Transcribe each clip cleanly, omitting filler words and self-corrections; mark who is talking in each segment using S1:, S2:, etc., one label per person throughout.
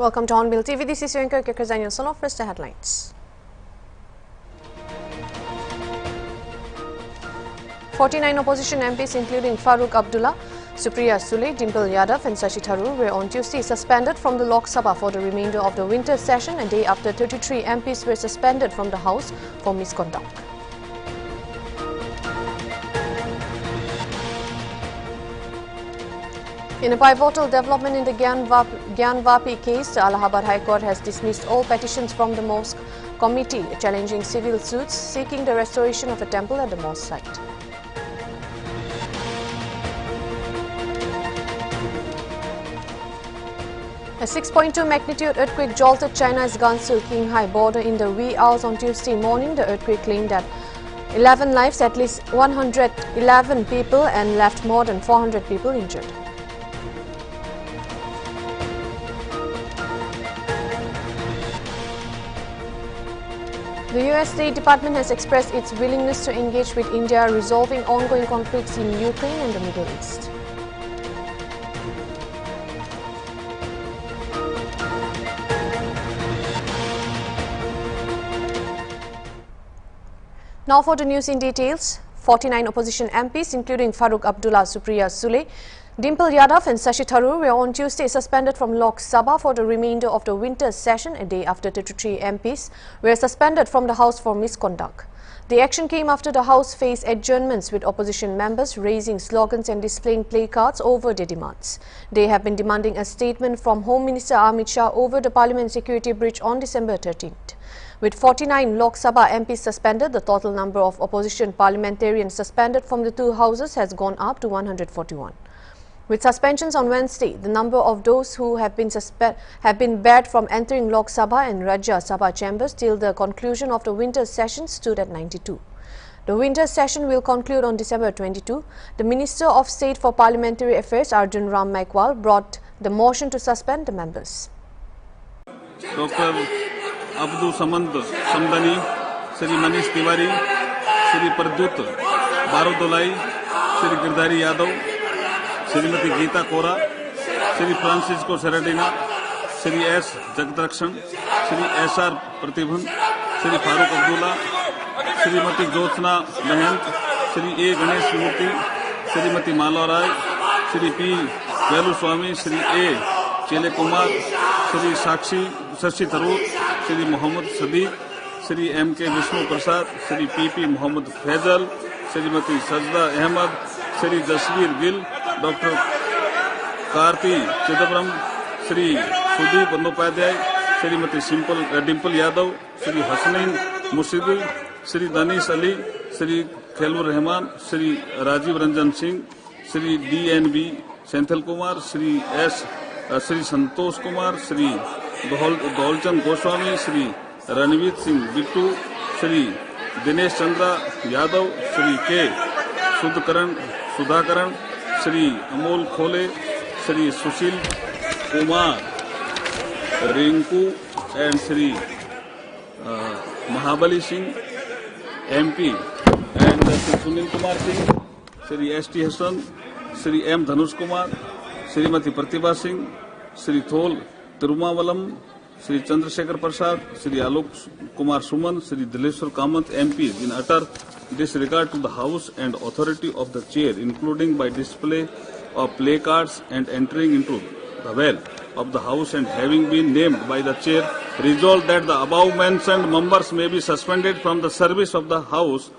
S1: Welcome to Hornbilltv. This is your anchor Kekrazania Son of First Headlines. 49 opposition MPs including Farooq Abdullah, Supriya Sule, Dimple Yadav and Shashi Tharoor were on Tuesday suspended from the Lok Sabha for the remainder of the winter session, a day after 33 MPs were suspended from the House for misconduct. In a pivotal development in the Gyanvapi case, the Allahabad High Court has dismissed all petitions from the mosque committee challenging civil suits seeking the restoration of a temple at the mosque site. A 6.2 magnitude earthquake jolted China's Gansu-Qinghai border in the wee hours on Tuesday morning. The earthquake claimed that 11 lives, at least 111 people, and left more than 400 people injured. The US State Department has expressed its willingness to engage with India resolving ongoing conflicts in Ukraine and the Middle East. Now for the news in details. 49 opposition MPs including Farooq Abdullah, Supriya Sule, Dimple Yadav and Shashi Tharoor were on Tuesday suspended from Lok Sabha for the remainder of the winter session, a day after 33 MPs were suspended from the House for misconduct. The action came after the House faced adjournments with opposition members raising slogans and displaying placards over their demands. They have been demanding a statement from Home Minister Amit Shah over the Parliament security breach on December 13th. With 49 Lok Sabha MPs suspended, the total number of opposition parliamentarians suspended from the two houses has gone up to 141. With suspensions on Wednesday, the number of those who have been barred from entering Lok Sabha and Rajya Sabha chambers till the conclusion of the winter session stood at 92. The winter session will conclude on December 22. The Minister of State for Parliamentary Affairs, Arjun Ram Maikwal, brought the motion to suspend the members.
S2: Dr. Abdul Samand Samdani, Sri Manish Tiwari, Sri Pardut Barodolai, Sri Girdhari Yadav, Srimati Geeta Kora, Sri Francisco Saradina, Sri S. Jagdakshan, Sri S.R. Pratibhan, Sri Farooq Abdullah, Srimati Jyotsna Mahant, Sri A. Ganesh Murthy, Srimati Mala Rai, Sri P. Velu Swami, Sri A. Chele Kumar, Sri Shashi Tharoor, Sri Muhammad Sadiq, Sri M. K. Vishnu Prasad, Sri P. P. Muhammad Faisal, Srimati Sajda Ahmad, Sri Jasveer Gill, Dr. Karti Chidambaram, Sri Sudeep Bandyopadhyay, Srimati Dimple Yadav, Sri Hasnain Murshidi, Sri Danish Ali, Sri Khailur Rahman, Sri Rajiv Ranjan Singh, Sri D.N.B. Senthil Kumar, Sri Santosh Kumar, Sri Dolchand Goswami, Sri Ranveer Singh Bittu, Sri Dinesh Chandra Yadav, Sri K. Sudhakaran, Sri Amol Khole, Sri Sushil Kumar Rinku and Sri Mahabali Singh MP and Sri Sunil Kumar Singh, Sri S.T. Hassan, Sri M. Dhanush Kumar, Srimati Pratibha Singh, Sri Thol Tirumavalam, Sri Chandrasekhar Prasad, Sri Alok Kumar Suman, Sri Dileshwar Kamath MPs in utter disregard to the House and authority of the Chair, including by display of placards and entering into the well of the House, and having been named by the Chair, resolved that the above mentioned members may be suspended from the service of the House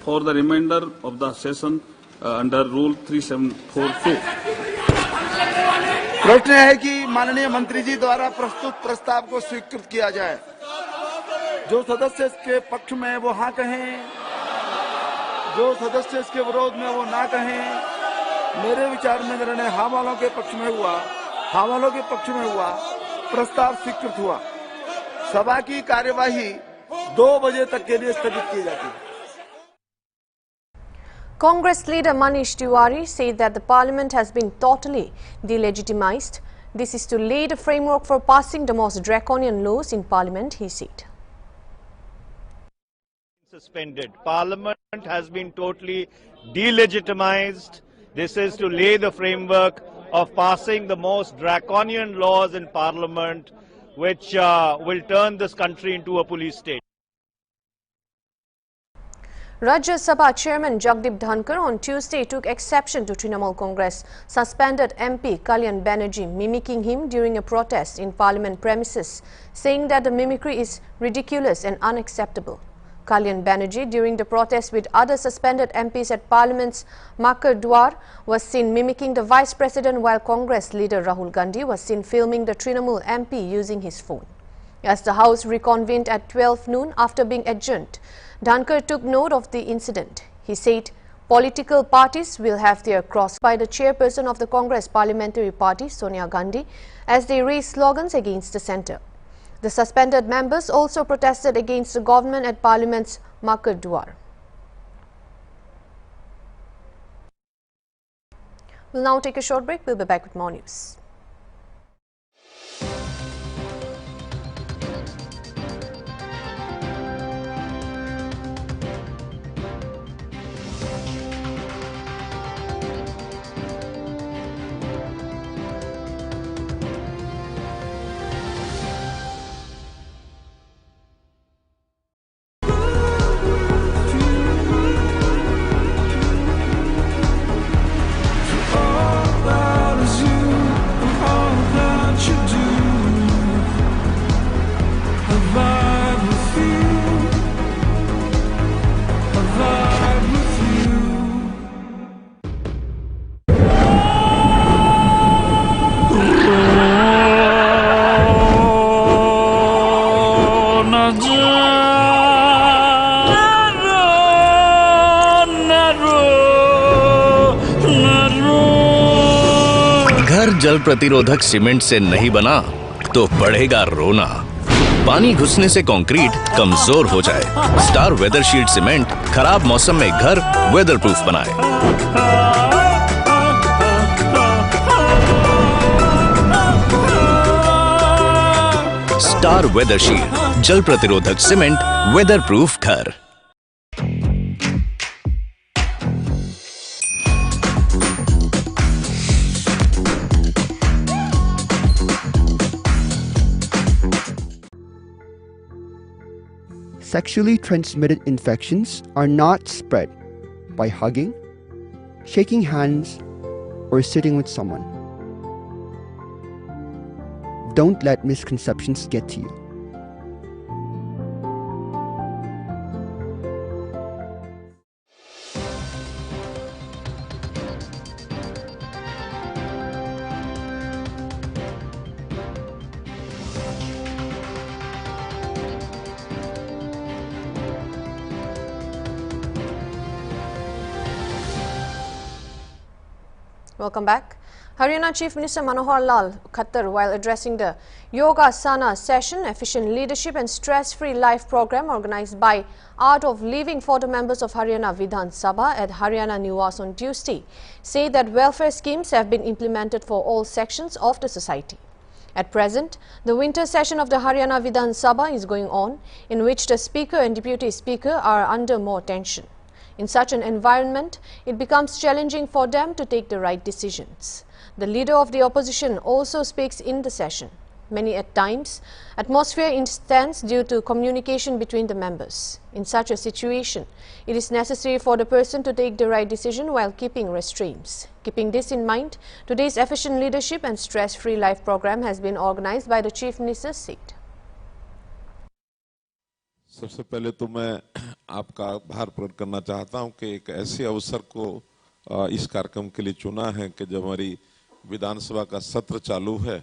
S2: for the remainder of the session under Rule 3742.
S3: प्रश्न है कि माननीय मंत्री जी द्वारा प्रस्तुत प्रस्ताव को स्वीकृत किया जाए। जो सदस्य इसके पक्ष में वो हाँ कहें, जो सदस्य इसके विरोध में वो ना कहें। मेरे विचार में निर्णय हाँ वालों के पक्ष में हुआ, प्रस्ताव स्वीकृत हुआ। सभा की कार्यवाही 2 बजे तक के लिए स्थगित की जाती है।
S1: Congress leader Manish Tiwari said that the Parliament has been totally delegitimized. This is to lay the framework for passing the most draconian laws in Parliament, he said.
S4: Suspended. Parliament has been totally delegitimized. This is to lay the framework of passing the most draconian laws in Parliament which will turn this country into a police state.
S1: Rajya Sabha Chairman Jagdeep Dhankar on Tuesday took exception to Trinamool Congress suspended MP Kalyan Banerjee mimicking him during a protest in Parliament premises, saying that the mimicry is ridiculous and unacceptable. Kalyan Banerjee, during the protest with other suspended MPs at Parliament's Makar Dwar, was seen mimicking the Vice President, while Congress leader Rahul Gandhi was seen filming the Trinamool MP using his phone. As the House reconvened at 12 noon after being adjourned, Dhankar took note of the incident. He said political parties will have their cross by the chairperson of the Congress Parliamentary Party, Sonia Gandhi, as they raise slogans against the centre. The suspended members also protested against the government at Parliament's Makar Dwar. We'll now take a short break. We'll be back with more news.
S5: घर जल प्रतिरोधक cement से नहीं बना तो पड़ेगा रोना। पानी घुसने से कंक्रीट कमजोर हो जाए। स्टार वेदर शीट सीमेंट खराब मौसम में घर वेदर प्रूफ बनाए। स्टार वेदर शीट जल प्रतिरोधक सीमेंट वेदर प्रूफ घर।
S6: Sexually transmitted infections are not spread by hugging, shaking hands, or sitting with someone. Don't let misconceptions get to you.
S1: Welcome back. Haryana Chief Minister Manohar Lal Khattar, while addressing the Yoga Sana session, Efficient Leadership and Stress-Free Life program organized by Art of Living for the members of Haryana Vidhan Sabha at Haryana Niwas on Tuesday, said that welfare schemes have been implemented for all sections of the society. At present, the winter session of the Haryana Vidhan Sabha is going on, in which the Speaker and Deputy Speaker are under more tension. In such an environment, it becomes challenging for them to take the right decisions. The leader of the opposition also speaks in the session. Many at times, atmosphere is tense due to communication between the members. In such a situation, it is necessary for the person to take the right decision while keeping restraints. Keeping this in mind, today's Efficient Leadership and Stress-Free Life program has been organized by the Chief Minister's seat.
S7: सबसे पहले तो मैं आपका आभार प्रकट करना चाहता हूं कि एक ऐसे अवसर को इस कार्यक्रम के लिए चुना है कि जब हमारी विधानसभा का सत्र चालू है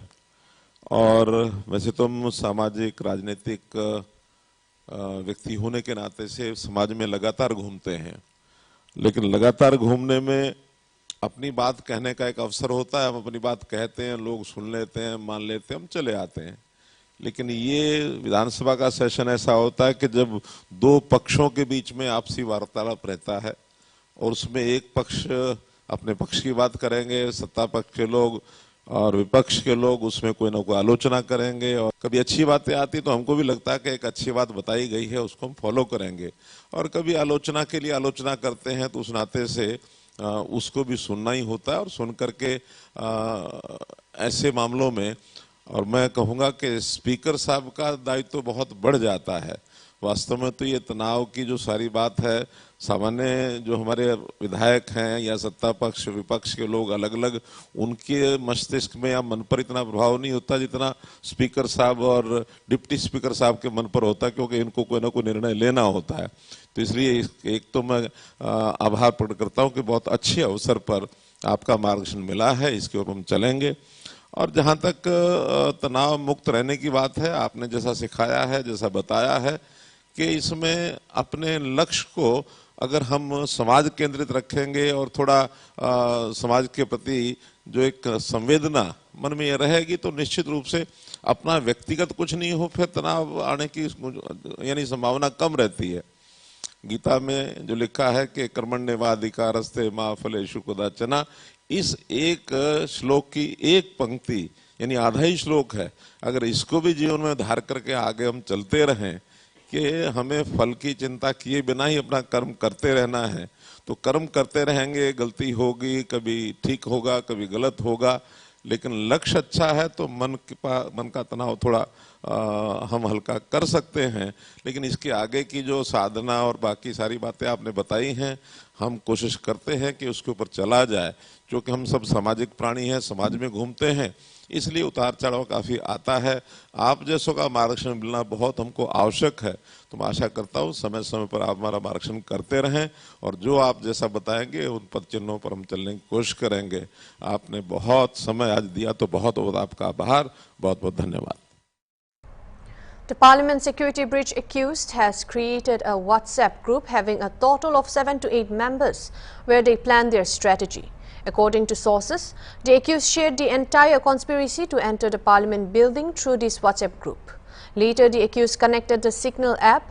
S7: और वैसे तो हम सामाजिक राजनीतिक व्यक्ति होने के नाते से समाज में लगातार घूमते हैं, लेकिन लगातार घूमने में अपनी बात कहने का एक अवसर होता है। हम अपनी बात कहते हैं, लोग सुन लेते हैं, मान लेते हैं, हम चले आते हैं। लेकिन ये विधानसभा का सेशन ऐसा होता है कि जब दो पक्षों के बीच में आपसी वार्तालाप रहता है और उसमें एक पक्ष अपने पक्ष की बात करेंगे, सत्ता पक्ष के लोग और विपक्ष के लोग उसमें कोई ना कोई आलोचना करेंगे और कभी अच्छी बातें आती तो हमको भी लगता है कि एक अच्छी बात बताई गई है उसको हम फॉलो करेंगे, और कभी आलोचना के लिए आलोचना करते हैं तो उस नाते से उसको भी सुनना ही होता है। और सुन करके ऐसे मामलों में और मैं कहूँगा कि स्पीकर साहब का दायित्व तो बहुत बढ़ जाता है। वास्तव में तो ये तनाव की जो सारी बात है, सामान्य जो हमारे विधायक हैं या सत्ता पक्ष विपक्ष के लोग अलग अलग, उनके मस्तिष्क में या मन पर इतना प्रभाव नहीं होता जितना स्पीकर साहब और डिप्टी स्पीकर साहब के मन पर होता है, क्योंकि इनको कोई ना कोई निर्णय लेना होता है। तो इसलिए एक तो मैं आभार प्रकट करता हूँ कि बहुत अच्छे अवसर पर आपका मार्गदर्शन मिला है, इसके ऊपर हम चलेंगे। और जहाँ तक तनाव मुक्त रहने की बात है, आपने जैसा सिखाया है, जैसा बताया है कि इसमें अपने लक्ष्य को अगर हम समाज केंद्रित रखेंगे और थोड़ा समाज के प्रति जो एक संवेदना मन में ये रहेगी, तो निश्चित रूप से अपना व्यक्तिगत कुछ नहीं हो, फिर तनाव आने की यानी संभावना कम रहती है। गीता में जो लिखा है कि कर्मण्येवाधिकारस्ते मा फलेषु कदाचन, इस एक श्लोक की एक पंक्ति यानी आधा ही श्लोक है, अगर इसको भी जीवन में धार करके आगे हम चलते रहें कि हमें फल की चिंता किए बिना ही अपना कर्म करते रहना है, तो कर्म करते रहेंगे, गलती होगी, कभी ठीक होगा, कभी गलत होगा, लेकिन लक्ष्य अच्छा है तो मन का तनाव थोड़ा हम हल्का कर सकते हैं। लेकिन इसके आगे की जो साधना और बाकी सारी बातें आपने बताई हैं, हम कोशिश करते हैं कि उसके ऊपर चला जाए, क्योंकि हम सब सामाजिक प्राणी हैं, समाज में घूमते हैं, इसलिए उतार चढ़ाव काफ़ी आता है। आप जैसों का मार्गदर्शन मिलना बहुत हमको आवश्यक है। तो मैं आशा करता हूँ समय समय पर आप हमारा मार्गदर्शन करते रहें, और जो आप जैसा बताएंगे उन पद चिन्हों पर हम चलने की कोशिश करेंगे। आपने बहुत समय आज दिया, तो बहुत बहुत आपका आभार, बहुत बहुत धन्यवाद।
S1: The Parliament security breach accused has created a WhatsApp group having a total of 7 to 8 members where they plan their strategy. According to sources, the accused shared the entire conspiracy to enter the Parliament building through this WhatsApp group. Later, the accused connected the Signal app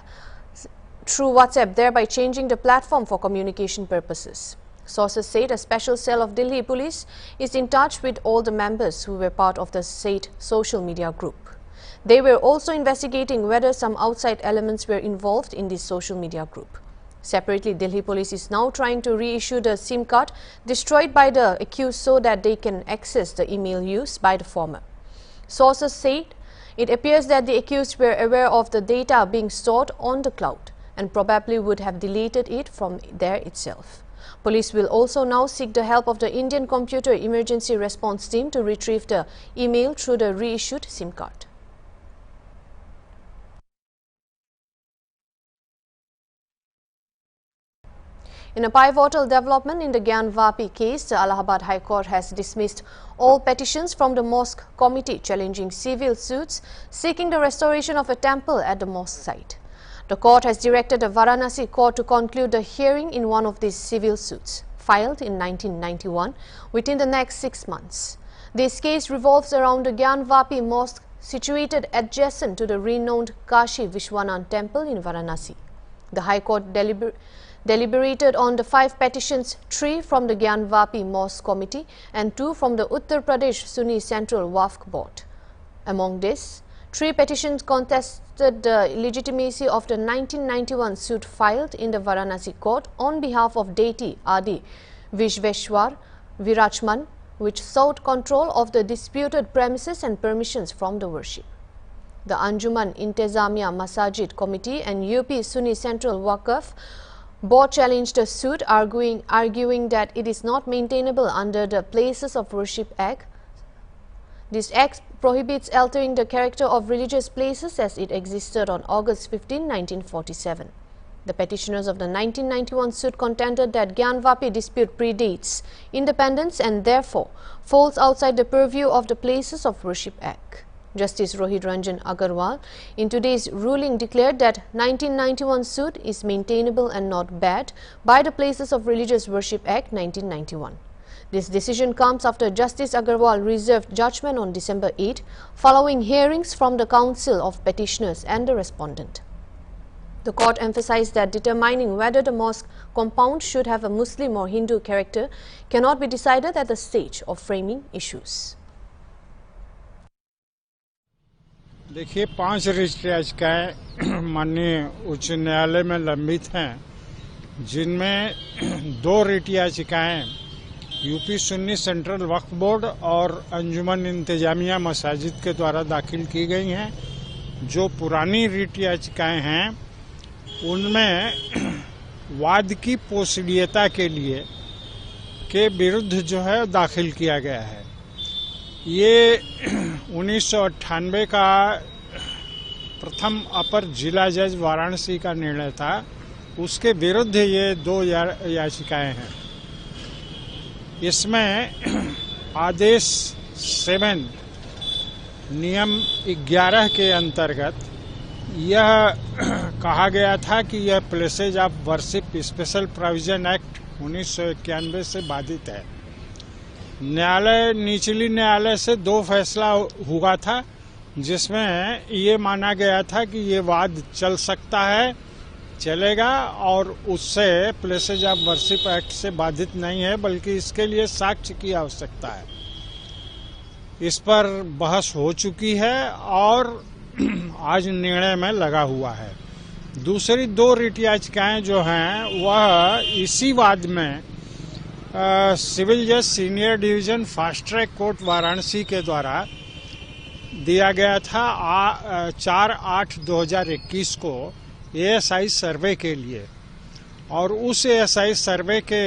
S1: through WhatsApp, thereby changing the platform for communication purposes. Sources said a special cell of Delhi police is in touch with all the members who were part of the said social media group. They were also investigating whether some outside elements were involved in this social media group. Separately, Delhi police is now trying to reissue the SIM card destroyed by the accused so that they can access the email used by the former. Sources said it appears that the accused were aware of the data being stored on the cloud and probably would have deleted it from there itself. Police will also now seek the help of the Indian Computer Emergency Response Team to retrieve the email through the reissued SIM card. In a pivotal development in the Gyanvapi case, the Allahabad High Court has dismissed all petitions from the mosque committee challenging civil suits seeking the restoration of a temple at the mosque site. The court has directed the Varanasi court to conclude the hearing in one of these civil suits, filed in 1991, within the next 6 months. This case revolves around the Gyanvapi mosque situated adjacent to the renowned Kashi Vishwanath temple in Varanasi. The High Court deliberated on the 5 petitions, 3 from the Gyanvapi Mosque Committee and 2 from the Uttar Pradesh Sunni Central Waqf Board. Among these, 3 petitions contested the legitimacy of the 1991 suit filed in the Varanasi court on behalf of deity Adi Vishveshwar Virachman, which sought control of the disputed premises and permissions from the worship. The Anjuman Intezamiya Masajid Committee and UP Sunni Central Waqf Board challenged the suit, arguing that it is not maintainable under the Places of Worship Act. This act prohibits altering the character of religious places as it existed on August 15, 1947. The petitioners of the 1991 suit contended that Gyanvapi dispute predates independence and therefore falls outside the purview of the Places of Worship Act. Justice Rohit Ranjan Agarwal in today's ruling declared that 1991 suit is maintainable and not barred by the Places of Religious Worship Act 1991. This decision comes after Justice Agarwal reserved judgment on December 8, following hearings from the Council of Petitioners and the respondent. The court emphasized that determining whether the mosque compound should have a Muslim or Hindu character cannot be decided at the stage of framing issues.
S8: देखिए 5 writ याचिकाएं माननीय उच्च न्यायालय में लंबित हैं, जिनमें 2 writ याचिकाएं यूपी सुन्नी सेंट्रल वक्फ बोर्ड और अंजुमन इंतजामिया मसाजिद के द्वारा दाखिल की गई हैं। जो पुरानी रिट याचिकाएं हैं उनमें वाद की पोषणीयता के विरुद्ध जो है दाखिल किया गया है। ये 1998 का प्रथम अपर जिला जज वाराणसी का निर्णय था, उसके विरुद्ध ये 2 याचिकाएं हैं। इसमें आदेश 7 नियम 11 के अंतर्गत यह कहा गया था कि यह places of worship special provision act 1991 से बाधित है। निचली न्यायालय से 2 फैसला हुआ था, जिसमें ये माना गया था कि ये वाद चल सकता है, चलेगा और उससे प्लेसेज ऑफ वर्शिप एक्ट से बाधित नहीं है, बल्कि इसके लिए साक्ष्य की आवश्यकता है। इस पर बहस हो चुकी है और आज निर्णय में लगा हुआ है। दूसरी 2 रिट याचिकाएं जो हैं वह इसी वाद में सिविल जज senior division fast track court Varanasi के द्वारा दिया गया था 4/8/2021 को ASI सर्वे के लिए, और उस ASI सर्वे के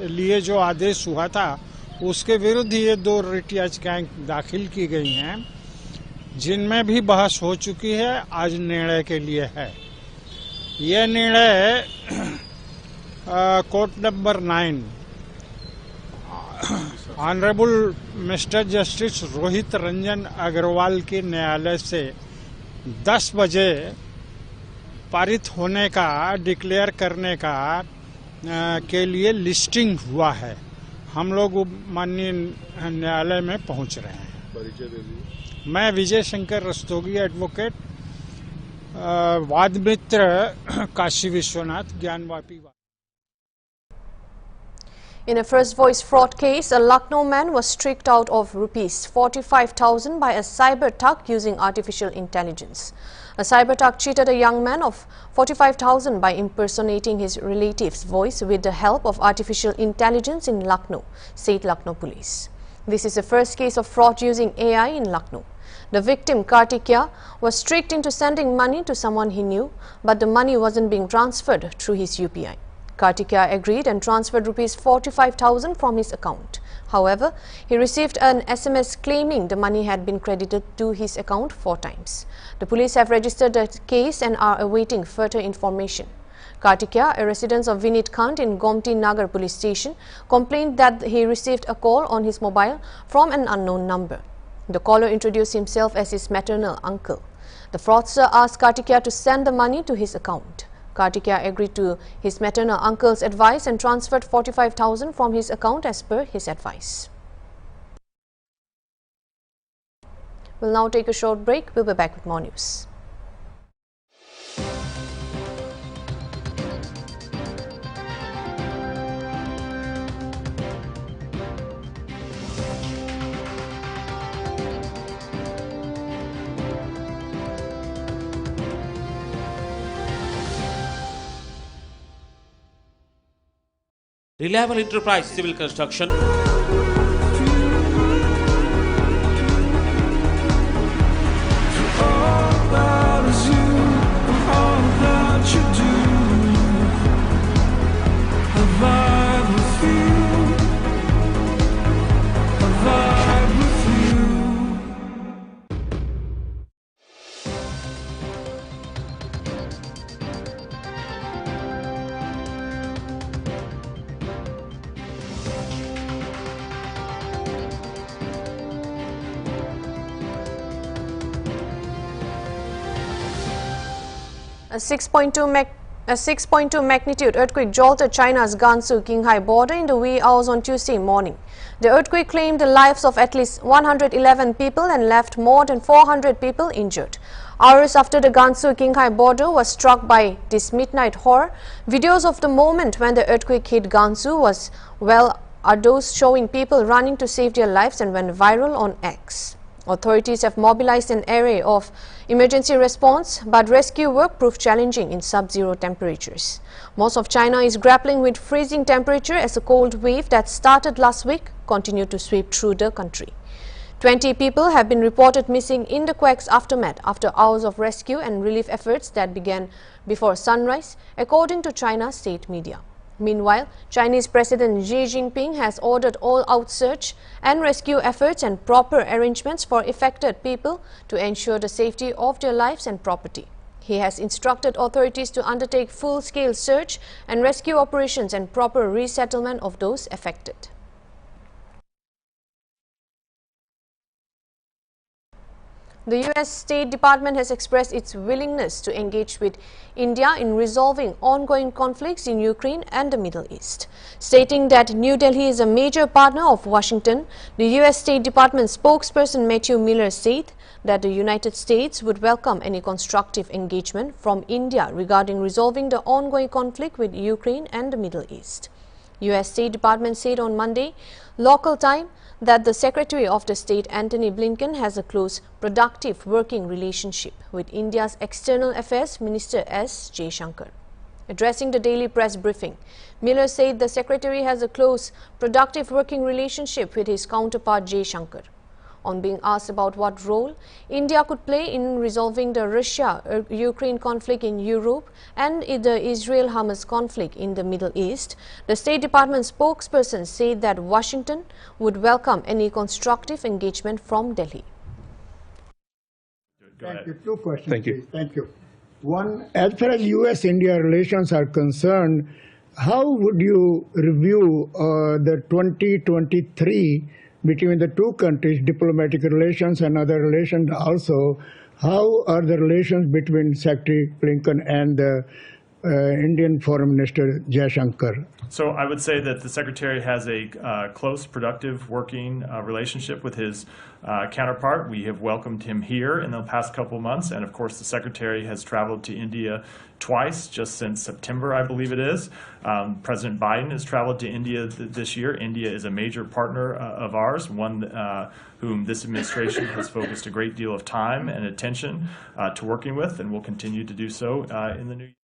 S8: लिए जो आदेश हुआ था उसके विरुद्ध ये 2 रिट याचिकाएं दाखिल की गई हैं, जिनमें भी बहस हो चुकी है। आज निर्णय के लिए है। यह निर्णय court number 9 honourable mister justice Rohit Ranjan Agarwal के न्यायालय से 10 बजे पारित होने का, डिक्लेयर करने का के लिए लिस्टिंग हुआ है। हम लोग माननीय न्यायालय में पहुंच रहे हैं। परिचय दे दीजिए। मैं विजय शंकर रस्तोगी, एडवोकेट, वाद मित्र Kashi Vishwanath, Gyanvapi.
S1: In a first voice fraud case, a Lucknow man was tricked out of rupees 45,000 by a cyber thug using artificial intelligence. A cyber thug cheated a young man of 45,000 by impersonating his relative's voice with the help of artificial intelligence in Lucknow, said Lucknow police. This is the first case of fraud using AI in Lucknow. The victim, Kartikya, was tricked into sending money to someone he knew, but the money wasn't being transferred through his UPI. Kartikya agreed and transferred rupees 45,000 from his account. However, he received an SMS claiming the money had been credited to his account 4 times. The police have registered the case and are awaiting further information. Kartikya, a resident of Vinit Khand in Gomti Nagar police station, complained that he received a call on his mobile from an unknown number. The caller introduced himself as his maternal uncle. The fraudster asked Kartikya to send the money to his account. Kartikya agreed to his maternal uncle's advice and transferred 45,000 from his account as per his advice. We'll now take a short break. We'll be back with more news.
S9: Reliable Enterprise Civil Construction.
S1: A 6.2 magnitude earthquake jolted China's Gansu-Qinghai border in the wee hours on Tuesday morning. The earthquake claimed the lives of at least 111 people and left more than 400 people injured. Hours after the Gansu-Qinghai border was struck by this midnight horror, videos of the moment when the earthquake hit Gansu are those showing people running to save their lives and went viral on X. Authorities have mobilized an array of emergency response, but rescue work proved challenging in sub-zero temperatures. Most of China is grappling with freezing temperature as a cold wave that started last week continued to sweep through the country. 20 people have been reported missing in the quake's aftermath after hours of rescue and relief efforts that began before sunrise, according to China's state media. Meanwhile, Chinese President Xi Jinping has ordered all-out search and rescue efforts and proper arrangements for affected people to ensure the safety of their lives and property. He has instructed authorities to undertake full-scale search and rescue operations and proper resettlement of those affected. The U.S. State Department has expressed its willingness to engage with India in resolving ongoing conflicts in Ukraine and the Middle East. Stating that New Delhi is a major partner of Washington, the U.S. State Department spokesperson Matthew Miller said that the United States would welcome any constructive engagement from India regarding resolving the ongoing conflict with Ukraine and the Middle East. U.S. State Department said on Monday, local time, that the Secretary of the State Antony Blinken has a close, productive working relationship with India's External Affairs Minister S. Jaishankar. Addressing the daily press briefing, Miller said the Secretary has a close, productive working relationship with his counterpart Jaishankar. On being asked about what role India could play in resolving the Russia-Ukraine conflict in Europe and the Israel-Hamas conflict in the Middle East, the State Department spokesperson said that Washington would welcome any constructive engagement from Delhi.
S10: Thank you. Two questions, please. Thank you. One, as far as U.S.-India relations are concerned, how would you review the 2023 between the two countries, diplomatic relations and other relations also? How are the relations between Secretary Blinken and the Indian Foreign Minister Jaishankar?
S11: So I would say that the Secretary has a close, productive working relationship with his counterpart. We have welcomed him here in the past couple of months, and of course the Secretary has traveled to India twice just since September, I believe it is. President Biden has traveled to India this year. India is a major partner of ours, one whom this administration has focused a great deal of time and attention to working with, and will continue to do so in the new year.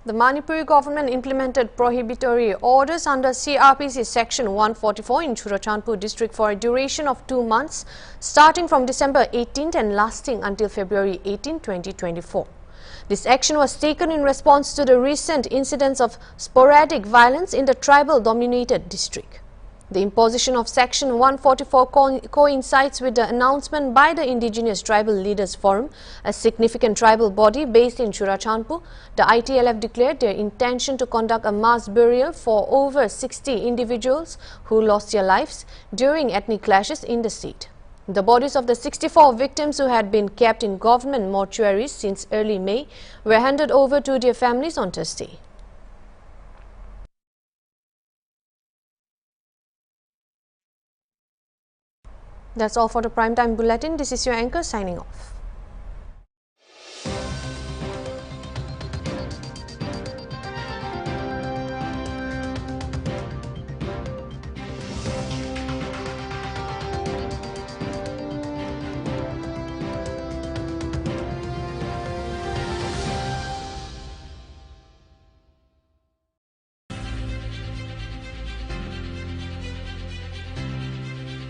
S1: The Manipur government implemented prohibitory orders under CRPC Section 144 in Churachandpur district for a duration of 2 months, starting from December 18th and lasting until February 18, 2024. This action was taken in response to the recent incidents of sporadic violence in the tribal-dominated district. The imposition of Section 144 coincides with the announcement by the Indigenous Tribal Leaders Forum, a significant tribal body based in Churachandpur. The ITLF declared their intention to conduct a mass burial for over 60 individuals who lost their lives during ethnic clashes in the state. The bodies of the 64 victims who had been kept in government mortuaries since early May were handed over to their families on Thursday. That's all for the Primetime Bulletin. This is your anchor signing off.